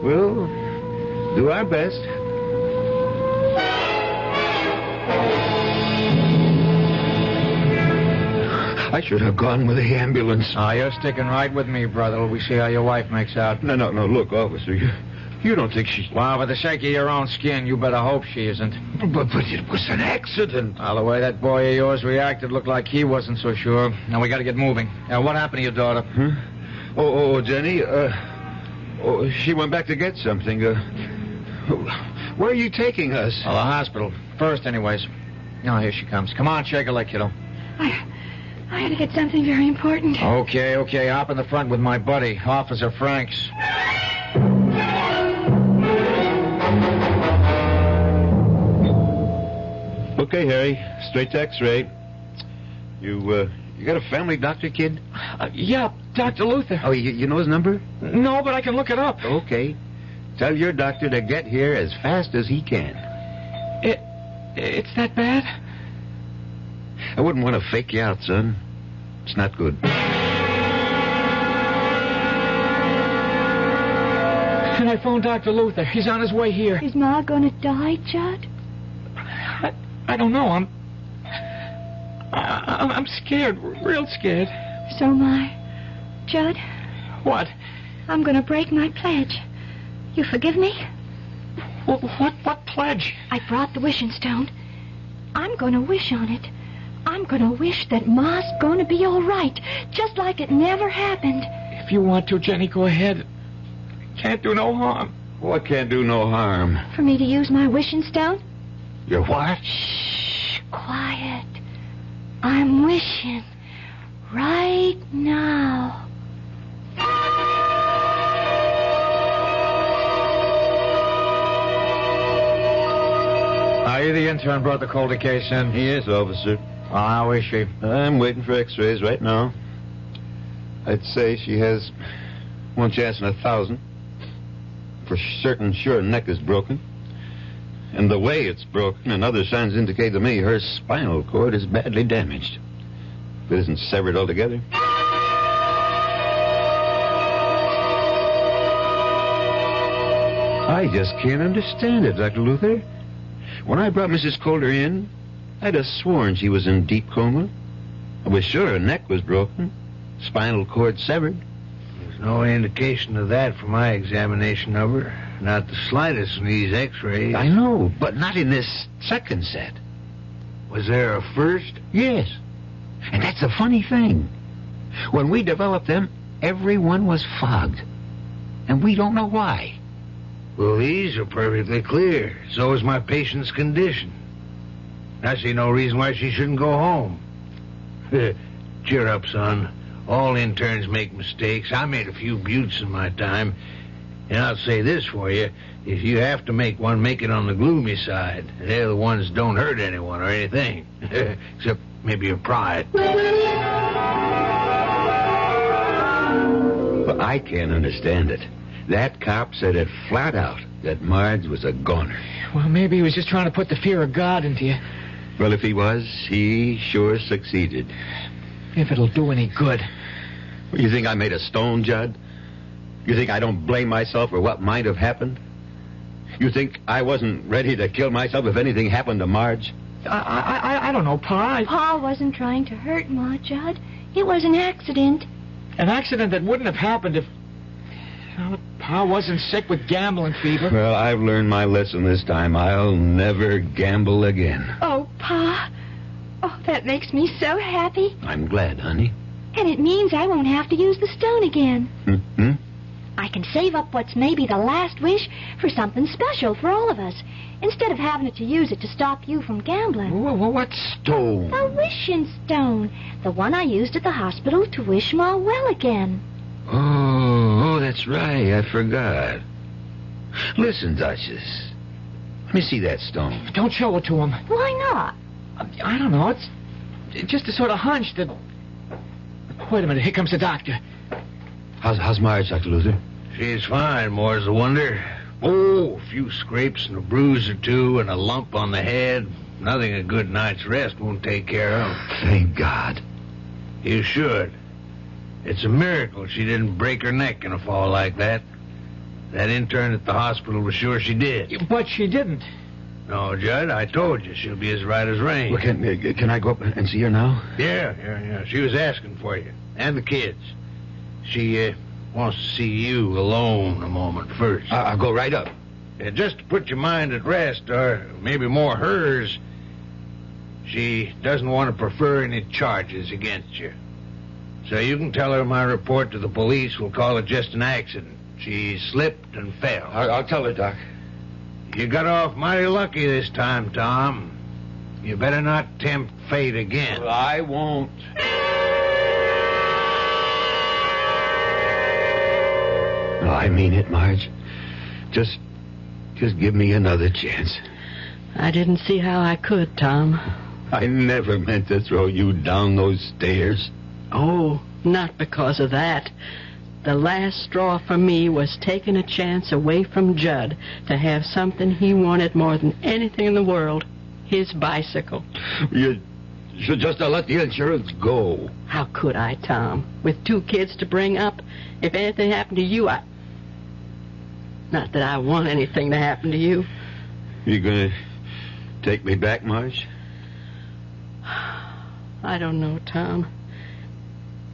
We'll do our best. I should have gone with the ambulance. You're sticking right with me, brother. We see how your wife makes out. No. Look, officer, you don't think she... Well, for the sake of your own skin, you better hope she isn't. But it was an accident. Well, the way that boy of yours reacted looked like he wasn't so sure. Now, we got to get moving. What happened to your daughter? Huh? Oh, Jenny, she went back to get something. Where are you taking us? The hospital. First, anyways. Now, here she comes. Come on, shake a leg, kiddo. I had to get something very important. Okay. Hop in the front with my buddy, Officer Franks. Okay, Harry. Straight to X-ray. You got a family doctor, kid? Yeah, Dr. Luther. Oh, you know his number? No, but I can look it up. Okay. Tell your doctor to get here as fast as he can. It's that bad? I wouldn't want to fake you out, son. It's not good. Can I phone Dr. Luther? He's on his way here. Is Ma going to die, Judd? I don't know. I'm scared, real scared. So am I. Judd? What? I'm going to break my pledge. You forgive me? What pledge? I brought the wishing stone. I'm going to wish on it. I'm going to wish that Ma's going to be all right, just like it never happened. If you want to, Jenny, go ahead. Can't do no harm. What can't do no harm? For me to use my wishing stone? Your what? Shh, quiet. I'm wishing right now. Are you the intern brought the Calder case in? Yes, officer. How is she? I'm waiting for X-rays right now. I'd say she has one chance in 1,000. For certain, sure, her neck is broken. And the way it's broken and other signs indicate to me her spinal cord is badly damaged. If it isn't severed altogether. I just can't understand it, Dr. Luther. When I brought Mrs. Calder in, I'd have sworn she was in deep coma. I was sure her neck was broken, spinal cord severed. There's no indication of that from my examination of her. not the slightest in these x-rays. I know, but not in this second set. Was there a first? Yes. And that's the funny thing. When we developed them, everyone was fogged. And we don't know why. Well, these are perfectly clear. So is my patient's condition. I see no reason why she shouldn't go home. Cheer up, son. All interns make mistakes. I made a few buttes in my time. And I'll say this for you. If you have to make one, make it on the gloomy side. They're the ones that don't hurt anyone or anything. Except maybe your pride. But I can't understand it. That cop said it flat out that Marge was a goner. Well, maybe he was just trying to put the fear of God into you. Well, if he was, he sure succeeded. If it'll do any good. You think I made a stone, Judd? You think I don't blame myself for what might have happened? You think I wasn't ready to kill myself if anything happened to Marge? I don't know, Pa. Pa wasn't trying to hurt Ma, Judd. It was an accident. An accident that wouldn't have happened if... Well, Pa wasn't sick with gambling fever. Well, I've learned my lesson this time. I'll never gamble again. Oh, Pa. Oh, that makes me so happy. I'm glad, honey. And it means I won't have to use the stone again. Mm-hmm. I can save up what's maybe the last wish for something special for all of us, instead of having to use it to stop you from gambling. What stone? The wishing stone. The one I used at the hospital to wish Ma well again. Oh, that's right. I forgot. Listen, Duchess. Let me see that stone. Don't show it to him. Why not? I don't know. It's just a sort of hunch that... Wait a minute. Here comes the doctor. How's Marge, Dr. Luther? She's fine, more's the wonder. Oh, a few scrapes and a bruise or two and a lump on the head. Nothing a good night's rest won't take care of. Thank God. You should. It's a miracle she didn't break her neck in a fall like that. That intern at the hospital was sure she did. But she didn't. No, Judd, I told you she'll be as right as rain. Well, can I go up and see her now? Yeah. She was asking for you. And the kids. She wants to see you alone a moment first. I'll go right up. Just to put your mind at rest, or maybe more hers, she doesn't want to prefer any charges against you. So you can tell her my report to the police will call it just an accident. She slipped and fell. I'll tell her, Doc. You got off mighty lucky this time, Tom. You better not tempt fate again. Well, I won't. No, I mean it, Marge. Just give me another chance. I didn't see how I could, Tom. I never meant to throw you down those stairs. Oh, not because of that. The last straw for me was taking a chance away from Judd to have something he wanted more than anything in the world, his bicycle. You should just have let the insurance go. How could I, Tom? With 2 kids to bring up, if anything happened to you, Not that I want anything to happen to you. You gonna take me back, Marge? I don't know, Tom.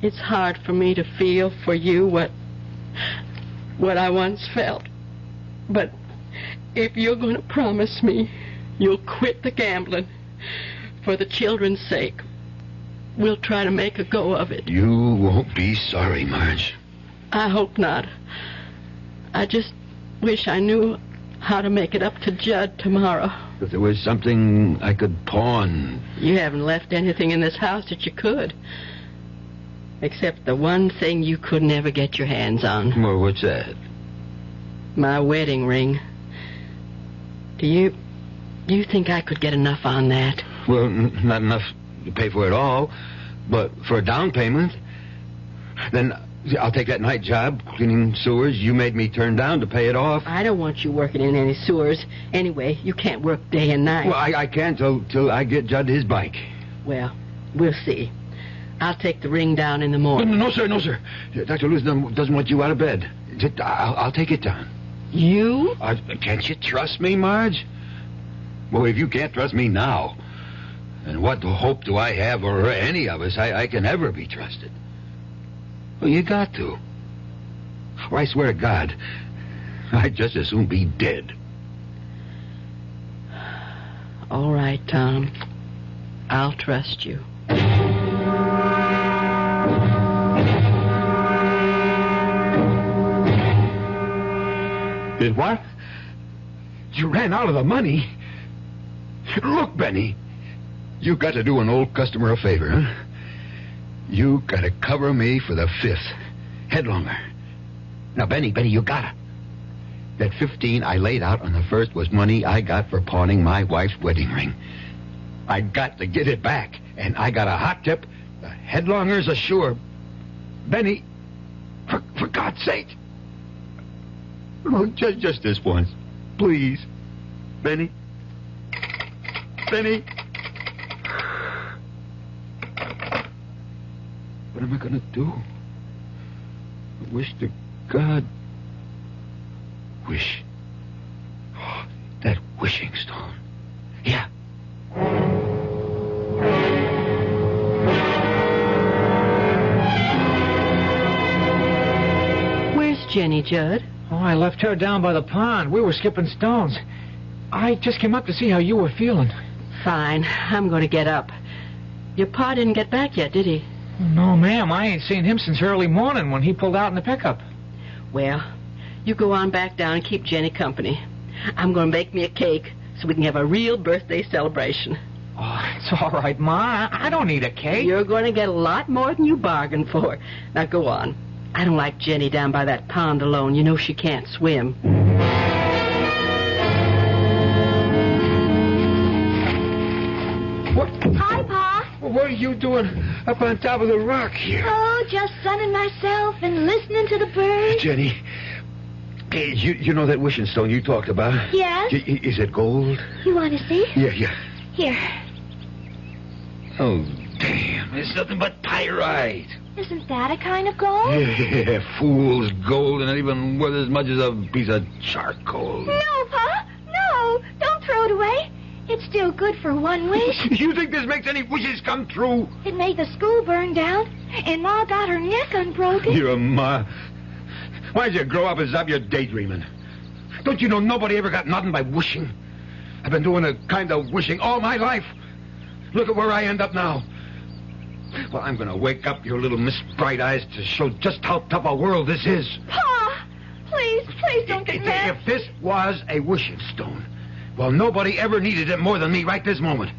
It's hard for me to feel for you what I once felt. But if you're going to promise me you'll quit the gambling for the children's sake, we'll try to make a go of it. You won't be sorry, Marge. I hope not. I just wish I knew how to make it up to Judd tomorrow. If there was something I could pawn... You haven't left anything in this house that you could. Except the one thing you could never get your hands on. Well, what's that? My wedding ring. Do you think I could get enough on that? Well, not enough to pay for it all, but for a down payment. Then I'll take that night job, cleaning sewers you made me turn down to pay it off. I don't want you working in any sewers. Anyway, you can't work day and night. Well, I can't till I get Judd his bike. Well, we'll see. I'll take the ring down in the morning. No, sir. Dr. Lewis doesn't want you out of bed. I'll take it down. You? Can't you trust me, Marge? Well, if you can't trust me now, then what hope do I have, or any of us, I can ever be trusted? Well, you got to. Or I swear to God, I'd just as soon be dead. All right, Tom. I'll trust you. Did what? You ran out of the money? Look, Benny, you got to do an old customer a favor, huh? You got to cover me for the 5th. Headlonger. Now, Benny, you gotta. That 15 I laid out on the 1st was money I got for pawning my wife's wedding ring. I got to get it back, and I got a hot tip. The headlonger's assured. Benny, for God's sake. Oh, just this once. Please. Benny. Benny. What am I going to do? I wish to God. Wish. Oh, that wishing stone. Yeah. Where's Jenny, Judd? Oh, I left her down by the pond. We were skipping stones. I just came up to see how you were feeling. Fine. I'm going to get up. Your pa didn't get back yet, did he? No, ma'am. I ain't seen him since early morning when he pulled out in the pickup. Well, you go on back down and keep Jenny company. I'm going to make me a cake so we can have a real birthday celebration. Oh, it's all right, Ma. I don't need a cake. You're going to get a lot more than you bargained for. Now, go on. I don't like Jenny down by that pond alone. You know she can't swim. What? Hi, Pa. What are you doing up on top of the rock here? Oh, just sunning myself and listening to the birds. Jenny, hey, you know that wishing stone you talked about? Yes? Is it gold? You want to see? Yeah. Here. Oh, damn. It's nothing but pyrite. Isn't that a kind of gold? Yeah, fool's gold, and not even worth as much as a piece of charcoal. No, Pa. No. Don't throw it away. It's still good for one wish. You think this makes any wishes come true? It made the school burn down, and Ma got her neck unbroken. Your Ma. Why'd you grow up and stop your daydreaming? Don't you know nobody ever got nothing by wishing? I've been doing a kind of wishing all my life. Look at where I end up now. Well, I'm going to wake up your little Miss Bright Eyes to show just how tough a world this is. Pa! Please don't get mad. If this was a wishing stone, well, nobody ever needed it more than me right this moment.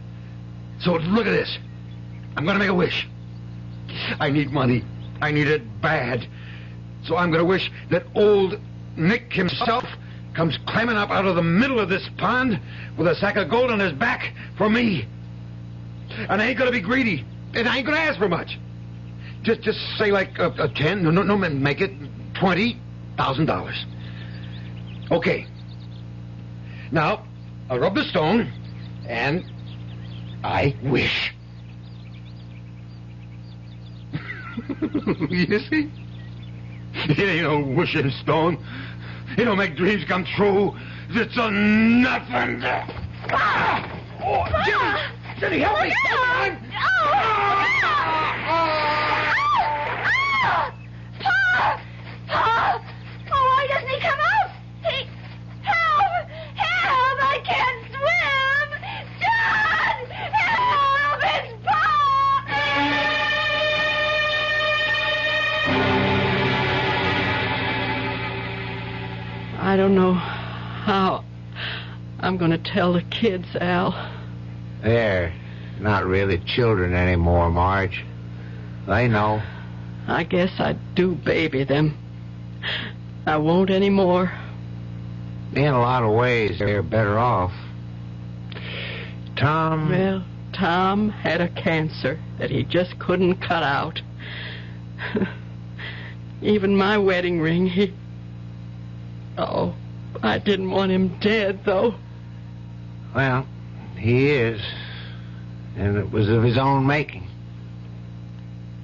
So look at this. I'm going to make a wish. I need money. I need it bad. So I'm going to wish that old Nick himself comes climbing up out of the middle of this pond with a sack of gold on his back for me. And I ain't going to be greedy. And I ain't going to ask for much. Just say like a 10, no, make it $20,000. Okay. Now, I rub the stone, and I wish. You see? It ain't no wishing stone. It don't make dreams come true. It's a nothing. Ah! Oh, Jenny, help me! Pa! Oh, why doesn't he come out? Help! I can't swim! John! Help! It's Pa! I don't know how I'm going to tell the kids, Al. They're not really children anymore, Marge. They know. I guess I do baby them. I won't anymore. In a lot of ways, they're better off. Tom... Well, Tom had a cancer that he just couldn't cut out. Even my wedding ring, he... Oh, I didn't want him dead, though. Well, he is. And it was of his own making.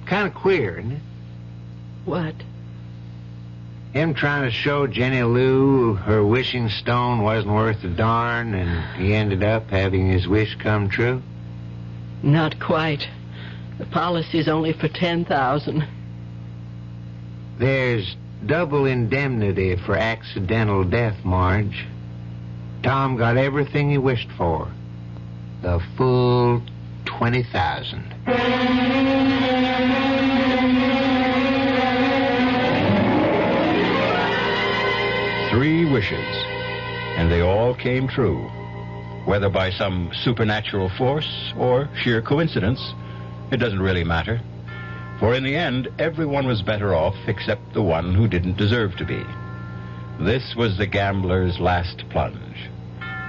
Kind of queer, isn't it? What? Him trying to show Jenny Lou her wishing stone wasn't worth a darn, and he ended up having his wish come true? Not quite. The policy's only for $10,000. There's double indemnity for accidental death, Marge. Tom got everything he wished for. The full 20,000. 3 wishes, and they all came true. Whether by some supernatural force or sheer coincidence, it doesn't really matter. For in the end, everyone was better off except the one who didn't deserve to be. This was the gambler's last plunge,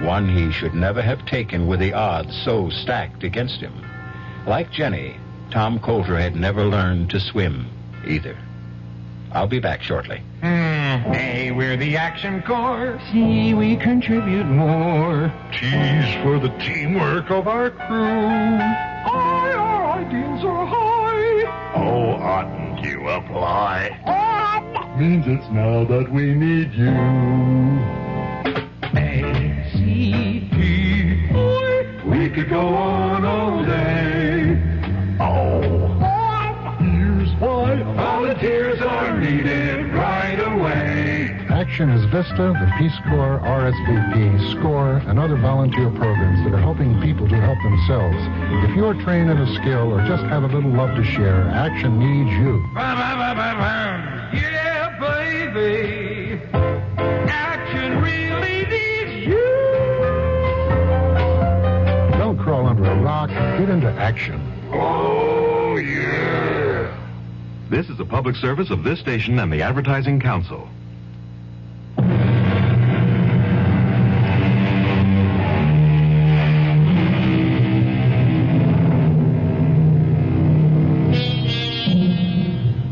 one he should never have taken with the odds so stacked against him. Like Jenny, Tom Coulter had never learned to swim either. I'll be back shortly. Hey, we're the Action Corps. See, we contribute more. T's for the teamwork of our crew. Aye, our ideals are high. Oh, oughtn't you apply? Means it's now that we need you. A-C-P. We could go on all day. Oh. Here's why volunteers are needed right away. Action is VISTA, the Peace Corps, RSVP, SCORE, and other volunteer programs that are helping people to help themselves. If you're trained in a skill or just have a little love to share, Action needs you. Yeah, baby. Action really needs you. Don't crawl under a rock. Get into action. Oh, yeah. This is a public service of this station and the Advertising Council.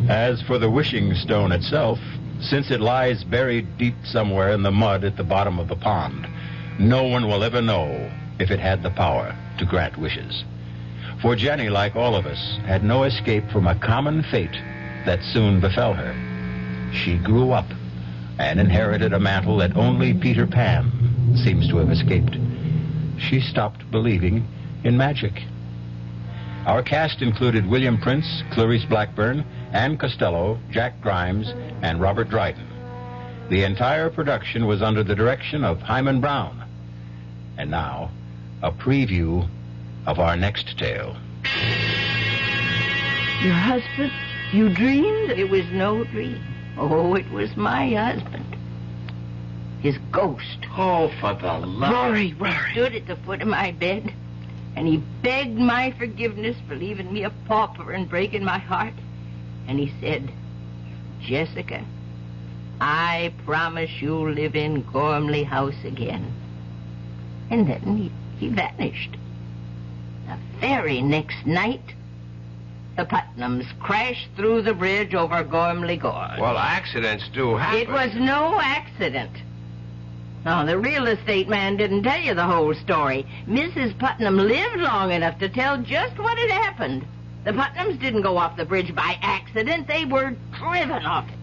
As for the wishing stone itself, since it lies buried deep somewhere in the mud at the bottom of the pond, no one will ever know if it had the power to grant wishes. For Jenny, like all of us, had no escape from a common fate that soon befell her. She grew up and inherited a mantle that only Peter Pan seems to have escaped. She stopped believing in magic. Our cast included William Prince, Clarice Blackburn, Ann Costello, Jack Grimes, and Robert Dryden. The entire production was under the direction of Hyman Brown. And now, a preview of our next tale. Your husband? You dreamed? It was no dream. Oh, it was my husband. His ghost. Oh, for the love... Rory. He stood at the foot of my bed, and he begged my forgiveness for leaving me a pauper and breaking my heart. And he said, Jessica, I promise you'll live in Gormley House again. And then he vanished. The very next night, the Putnams crashed through the bridge over Gormley Gorge. Well, accidents do happen. It was no accident. No, the real estate man didn't tell you the whole story. Mrs. Putnam lived long enough to tell just what had happened. The Putnams didn't go off the bridge by accident. They were driven off it.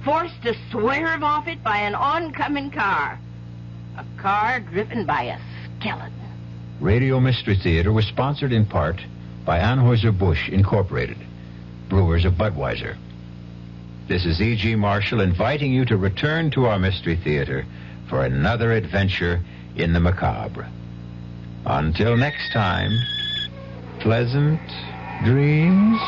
Forced to swerve off it by an oncoming car. A car driven by a skeleton. Radio Mystery Theater was sponsored in part by Anheuser-Busch Incorporated, brewers of Budweiser. This is E.G. Marshall inviting you to return to our Mystery Theater for another adventure in the macabre. Until next time, pleasant dreams.